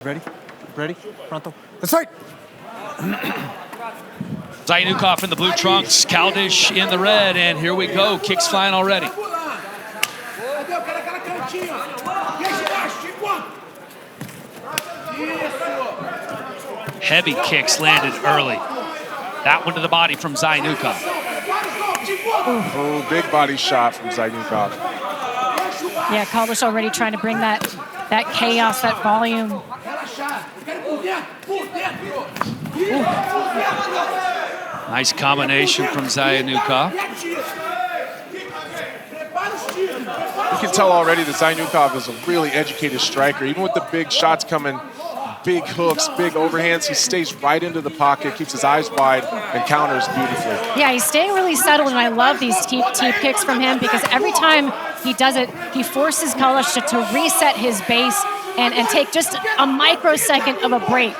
Ready? Ready? Pronto? Let's fight! Zaynukov in the blue trunks, Kaldas in the red, and here we go. Kicks flying already. Heavy kicks landed early. That one to the body from Zaynukov. Oh, big body shot from Zaynukov. Yeah, Kaldas already trying to bring that chaos, that volume. Ooh. Nice combination from Zaynukov. You can tell already that Zaynukov is a really educated striker. Even with the big shots coming, big hooks, big overhands, he stays right into the pocket, keeps his eyes wide, and counters beautifully. Yeah, he's staying really settled, and I love these teep kicks from him because every time he does it, he forces Kaldas to reset his base and take just a microsecond of a break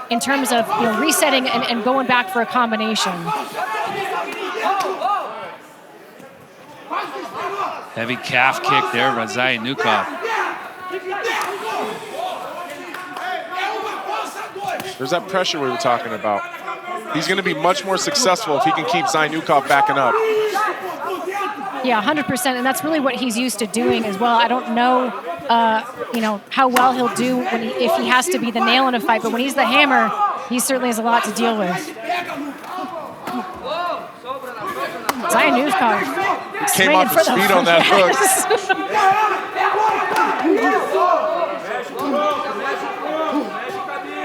in terms of resetting and going back for a combination. Heavy calf kick there by Zaynukov. There's that pressure we were talking about. He's going to be much more successful if he can keep Zaynukov backing up. Yeah, 100%, and that's really what he's used to doing as well. I don't know, how well he'll do if he has to be the nail in a fight, but when he's the hammer, he certainly has a lot to deal with. Zaynukov came off his feet on that hook.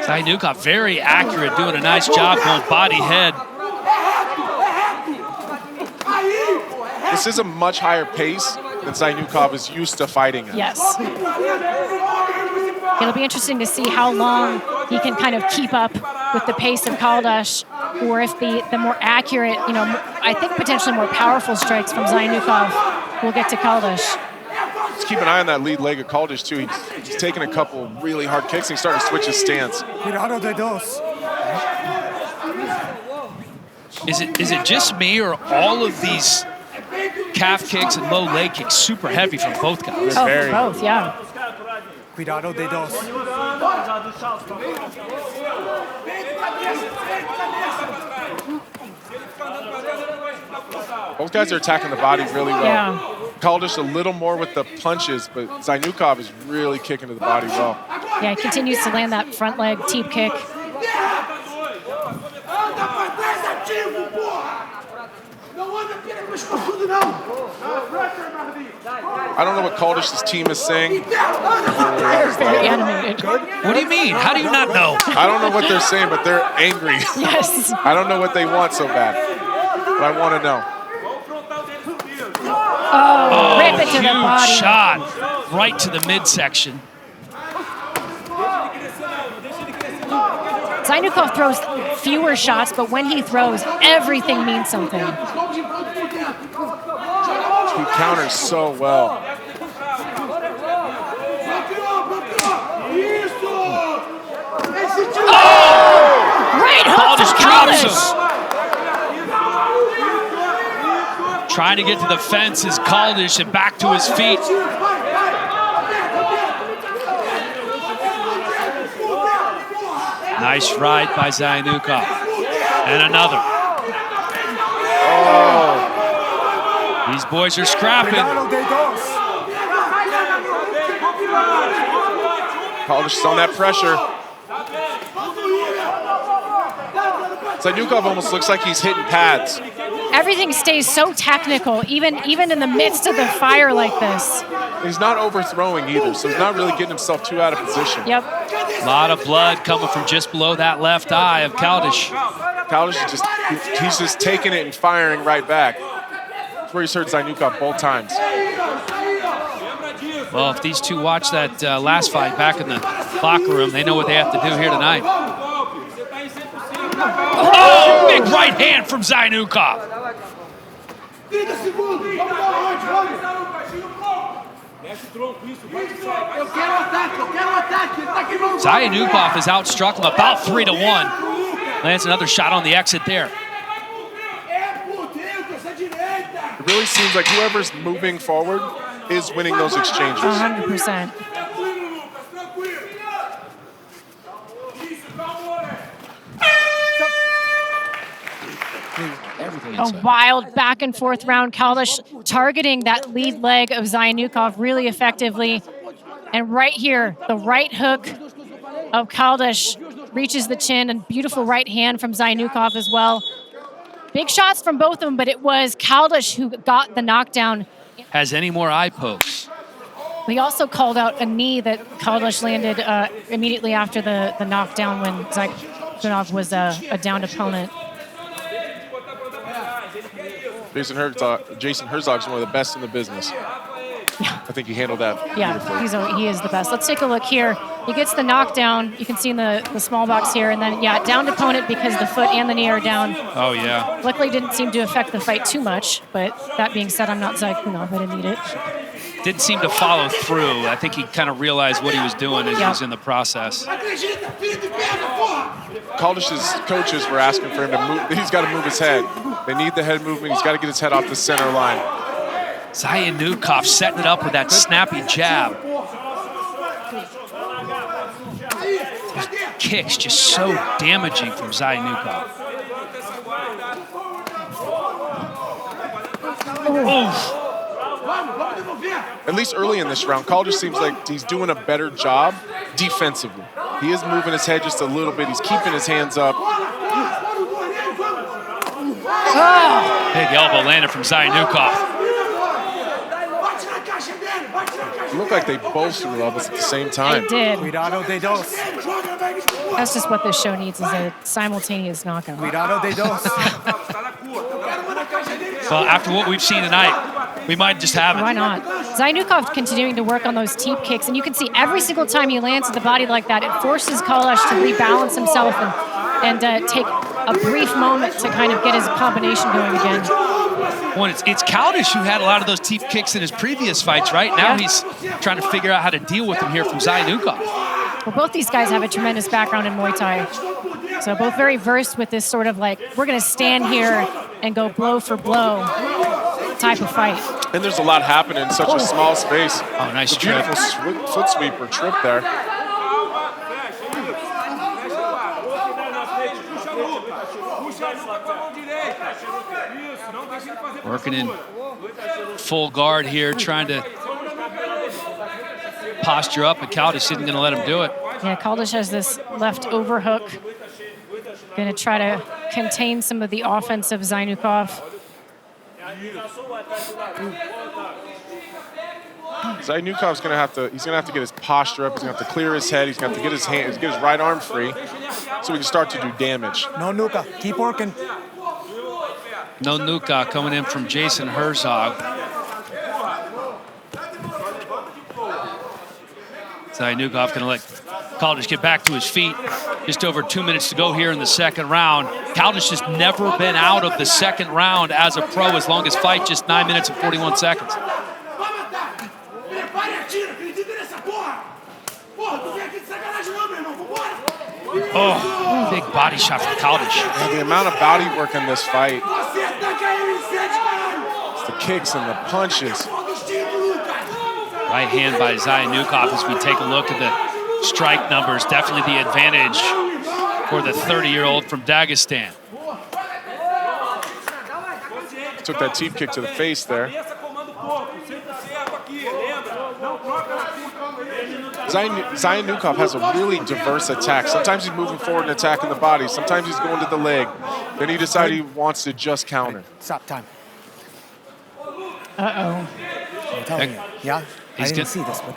Zaynukov very accurate, doing a nice job going body head. This is a much higher pace than Zaynukov is used to fighting at. Yes. It'll be interesting to see how long he can kind of keep up with the pace of Kaldas, or if the more accurate, I think potentially more powerful strikes from Zaynukov will get to Kaldas. Just keep an eye on that lead leg of Kaldas too. He's taking a couple really hard kicks and he's starting to switch his stance. Is it just me, or all of these calf kicks and low leg kicks super heavy from both guys? Oh, both, yeah. Cuidado de dos. Both guys are attacking the body really well. Yeah. Kaldas a little more with the punches, but Zaynukov is really kicking to the body well. Yeah, he continues to land that front leg teep kick. I don't know what Kaldas's team is saying. They're very animated. What do you mean? How do you not know? I don't know what they're saying, but they're angry. Yes. I don't know what they want so bad, but I want to know. Oh, rip it to the body. Huge shot right to the midsection. Zaynukov throws fewer shots, but when he throws, everything means something. He counters so well. Oh! Great hook from Kaldas. Trying to get to the fence is Kaldas and back to his feet. Nice right by Zaynukov. And another. Oh. These boys are scrapping. Kaldas is on that pressure. Zaynukov almost looks like he's hitting pads. Everything stays so technical, even in the midst of the fire like this. He's not overthrowing either, so he's not really getting himself too out of position. Yep. A lot of blood coming from just below that left eye of Kaldas. Kaldas is he's just taking it and firing right back. That's where he's hurt Zaynukov both times. Well, if these two watch that last fight back in the locker room, they know what they have to do here tonight. Oh, big right hand from Zaynukov. Zaynukov has outstruck him about 3-1. Lands another shot on the exit there. It really seems like whoever's moving forward is winning those exchanges. 100%. Stepping A inside. wild back and forth round. Kaldas targeting that lead leg of Zaynukov really effectively. And right here, the right hook of Kaldas reaches the chin, and beautiful right hand from Zaynukov as well. Big shots from both of them, but it was Kaldas who got the knockdown. Has any more eye pokes? We also called out a knee that Kaldas landed immediately after the knockdown when Zaynukov was a downed opponent. Jason Herzog's one of the best in the business. I think he handled that beautifully. He is the best. Let's take a look here. He gets the knockdown. You can see in the small box here. And then, yeah, downed opponent because the foot and the knee are down. Oh, yeah. Luckily, didn't seem to affect the fight too much. But that being said, I'm not Zaynukov. I didn't need it. Didn't seem to follow through. I think he kind of realized what he was doing as he was in the process. Kaldas's coaches were asking for him to move. He's got to move his head. They need the head movement. He's got to get his head off the center line. Zaynukov setting it up with that snappy jab. Those kicks just so damaging from Zaynukov. At least early in this round, Kaldas seems like he's doing a better job defensively. He is moving his head just a little bit. He's keeping his hands up. Big elbow landed from Zaynukov. It looked like they both threw elbows at the same time. They did. Cuidado de dos. That's just what this show needs, is a simultaneous knockout. Cuidado de dos. Well, after what we've seen tonight, we might just have it. Why not? Zaynukov continuing to work on those teep kicks, and you can see every single time he lands at the body like that, it forces Kaldas to rebalance himself and take a brief moment to kind of get his combination going again. Well, it's Kaldas who had a lot of those teep kicks in his previous fights, right? Now he's trying to figure out how to deal with them here from Zaynukov. Well, both these guys have a tremendous background in Muay Thai. So both very versed with this sort of like, we're going to stand here and go blow for blow type of fight. And there's a lot happening in such a small space. Oh, nice it's a beautiful foot sweep or trip there. Working in full guard here, trying to posture up, and Kaldas isn't going to let him do it. Yeah, Kaldas has this left overhook. Going to try to contain some of the offense of Zaynukov. Zaynukov's going to have to get his posture up. He's going to have to clear his head. He's going to have to get his hand, get his right arm free so he can start to do damage. No nuka. Keep working. No nuka coming in from Jason Herzog. Zaynukov going to let Kaldas get back to his feet. Just over 2 minutes to go here in the second round. Kaldas has never been out of the second round as a pro. His longest fight, just 9 minutes and 41 seconds. Oh, big body shot from Kaldas. Yeah, the amount of body work in this fight. It's the kicks and the punches. Right hand by Zaynukov as we take a look at the strike numbers. Definitely the advantage for the 30-year-old from Dagestan. Took that teep kick to the face there. Zaynukov has a really diverse attack. Sometimes he's moving forward and attacking the body. Sometimes he's going to the leg. Then he decides he wants to just counter. Stop time. Uh-oh. I'm telling you. Yeah? I didn't see this. But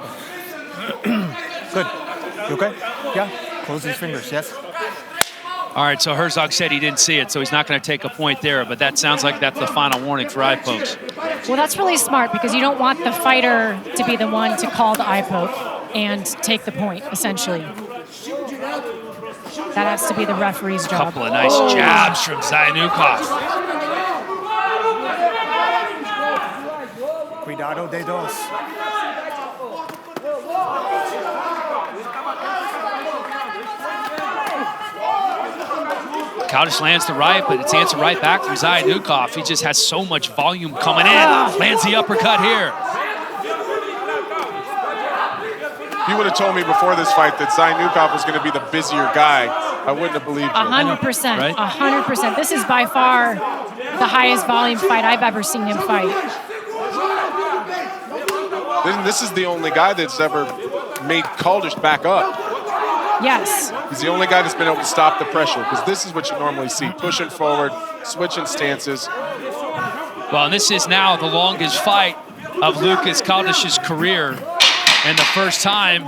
good. You okay? Yeah? Close his fingers, yes? All right, so Herzog said he didn't see it, so he's not going to take a point there, but that sounds like that's the final warning for eye pokes. Well, that's really smart because you don't want the fighter to be the one to call the eye poke and take the point, essentially. That has to be the referee's job. Couple of nice jabs from Zaynukov. Cuidado de dos. Kaldas lands the right, but it's answered right back from Zaynukov. He just has so much volume coming in. Lands the uppercut here. you would have told me before this fight that Zaynukov was going to be the busier guy, I wouldn't have believed you. 100%. Right? 100%. This is by far the highest volume fight I've ever seen him fight. This is the only guy that's ever made Kaldas back up. Yes. He's the only guy that's been able to stop the pressure, because this is what you normally see, pushing forward, switching stances. Well, and this is now the longest fight of Lukas Kaldas's career. And the first time,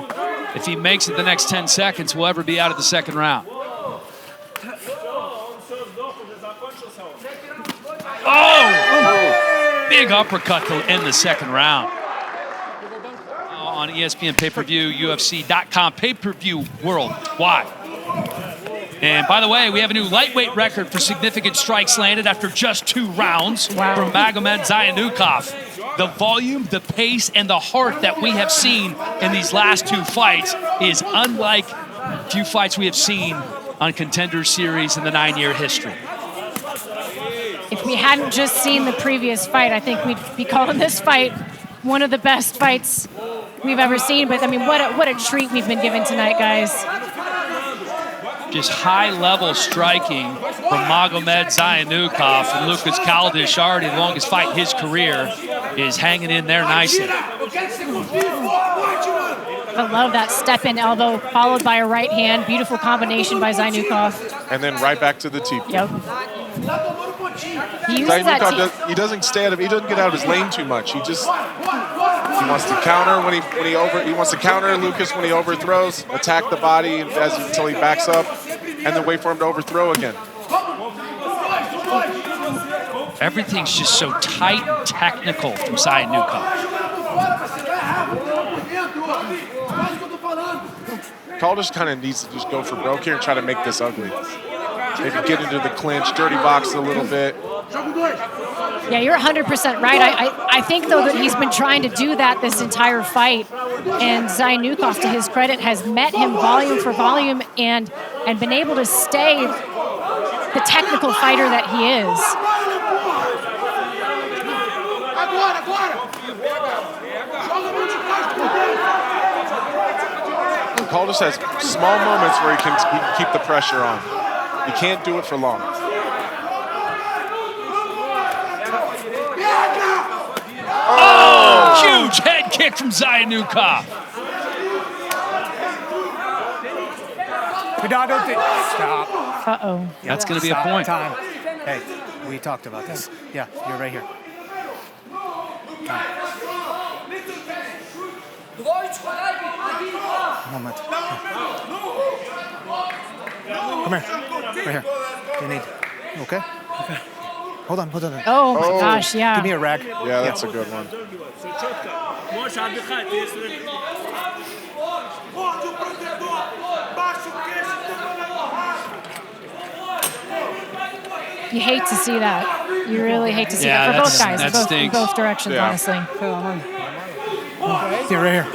if he makes it the next 10 seconds, will ever be out of the second round. Oh! Big uppercut to end the second round. On ESPN pay-per-view, UFC.com, pay-per-view worldwide. And by the way, we have a new lightweight record for significant strikes landed after just 2 rounds from Magomed Zaynukov. The volume, the pace, and the heart that we have seen in these last 2 fights is unlike few fights we have seen on Contender Series in the 9-year history. If we hadn't just seen the previous fight, I think we'd be calling this fight one of the best fights we've ever seen. But I mean, what a treat we've been given tonight, guys. Just high-level striking from Magomed Zaynukov, and Lukas Kaldas, already the longest fight in his career, is hanging in there nicely. I love that step-in elbow followed by a right hand. Beautiful combination by Zaynukov. And then right back to the teep. Yep. He uses that He doesn't stay out of. He doesn't get out of his lane too much. He just wants to counter when he wants to counter Lukas when he overthrows, attack the body until he backs up, and then wait for him to overthrow again. Everything's just so tight and technical from Zaynukov. Kaldas kind of needs to just go for broke here and try to make this ugly. Maybe get into the clinch, dirty box a little bit. Yeah, you're 100% right. I think, though, that he's been trying to do that this entire fight. And Zaynukov, to his credit, has met him volume for volume and been able to stay the technical fighter that he is. Kaldas has small moments where he can keep the pressure on. He can't do it for long. Oh, huge head kick from Zaynukov. Stop. Uh-oh. That's going to be a point. Time. Hey, we talked about this. Yeah, you're right here. Moment. Come here. Right here. You need. Okay? Okay. Hold on. Oh, my gosh, yeah. Give me a rag. Yeah, that's a good one. You hate to see that. You really hate to see that for both guys, in both directions, honestly. You're right here.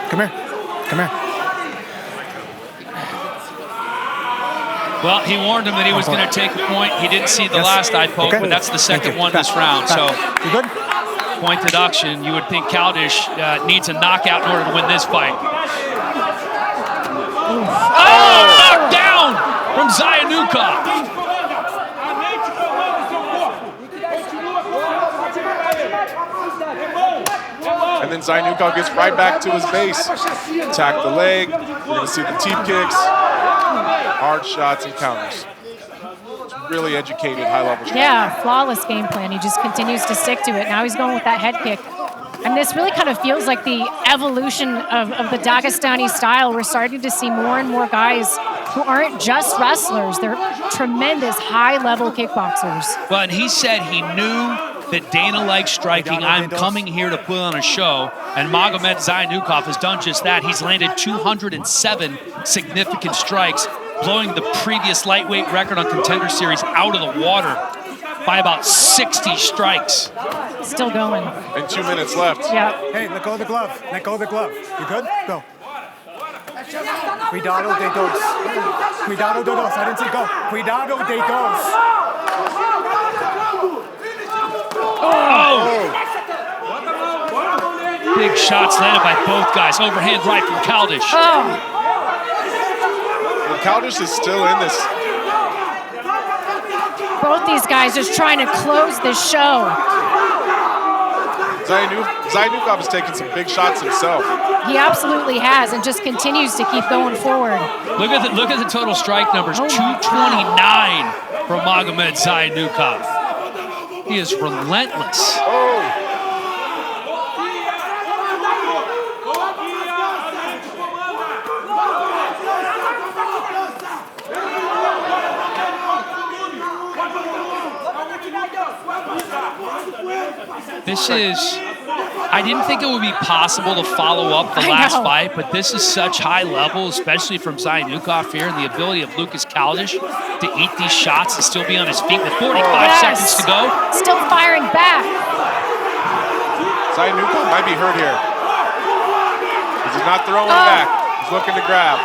Come here. Well, he warned him that he was going to take a point. He didn't see the last eye poke, but that's the second one this round. So, you good? Point deduction. You would think Kaldas needs a knockout in order to win this fight. Oh, knocked down from Zaynukov. And then Zaynukov gets right back to his base. Attack the leg. We're going to see the teep kicks, hard shots, and counters. It's really educated, high-level shot. Yeah, flawless game plan. He just continues to stick to it. Now he's going with that head kick. And this really kind of feels like the evolution of the Dagestani style. We're starting to see more and more guys who aren't just wrestlers. They're tremendous high-level kickboxers. Well, and he said he knew that Dana likes striking. I'm coming here to put on a show. And Magomed Zaynukov has done just that. He's landed 207 significant strikes, blowing the previous lightweight record on Contender Series out of the water by about 60 strikes. Still going. And 2 minutes left. Yeah. Hey, let go of the glove. You good? Go. Cuidado de dos. I didn't say go. Cuidado de dos. Oh! Big shots landed by both guys. Overhand right from Kaldas. Oh, And Kaldas is still in this. both these guys just trying to close this show. Zayunukov has taken some big shots himself. He absolutely has, and just continues to keep going forward. Look at the total strike numbers. Oh, 229 from Magomed Zayunukov. He is relentless. Oh. This is, I didn't think it would be possible to follow up the last fight, but this is such high level, especially from Zayunukov here, and the ability of Lukas Kaldas to eat these shots and still be on his feet with 45 seconds to go. Still firing back. Zayunukov might be hurt here. He's not throwing back. He's looking to grab.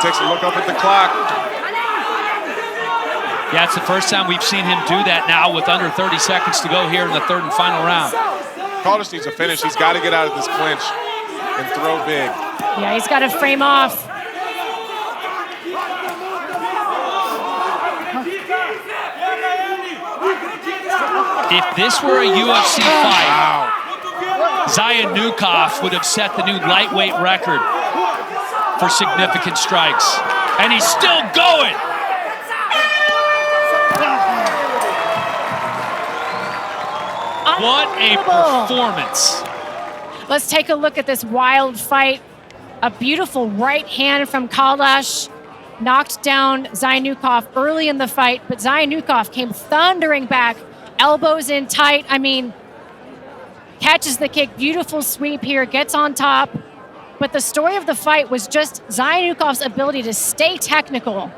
Takes a look up at the clock. Yeah, it's the first time we've seen him do that now with under 30 seconds to go here in the third and final round. Kaldas needs a finish. He's got to get out of this clinch and throw big. Yeah, he's got to frame off. If this were a UFC fight, Zayunukov would have set the new lightweight record for significant strikes. And he's still going. What a performance. Let's take a look at this wild fight. A beautiful right hand from Kaldas knocked down Zayunukov early in the fight, but Zayunukov came thundering back, elbows in tight. I mean, catches the kick, beautiful sweep here, gets on top. But the story of the fight was just Zayunukov's ability to stay technical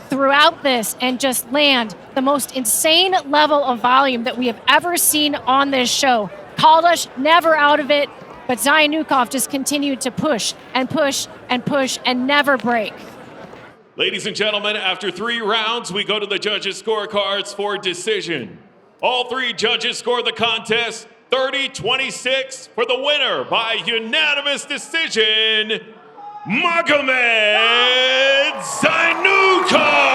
throughout this and just land the most insane level of volume that we have ever seen on this show. Kaldas never out of it, but Zayunukov just continued to push and push and push and never break. Ladies and gentlemen, after 3 rounds, we go to the judges' scorecards for decision. All 3 judges score the contest 30-26 for the winner by unanimous decision, Magomed Zayunukov.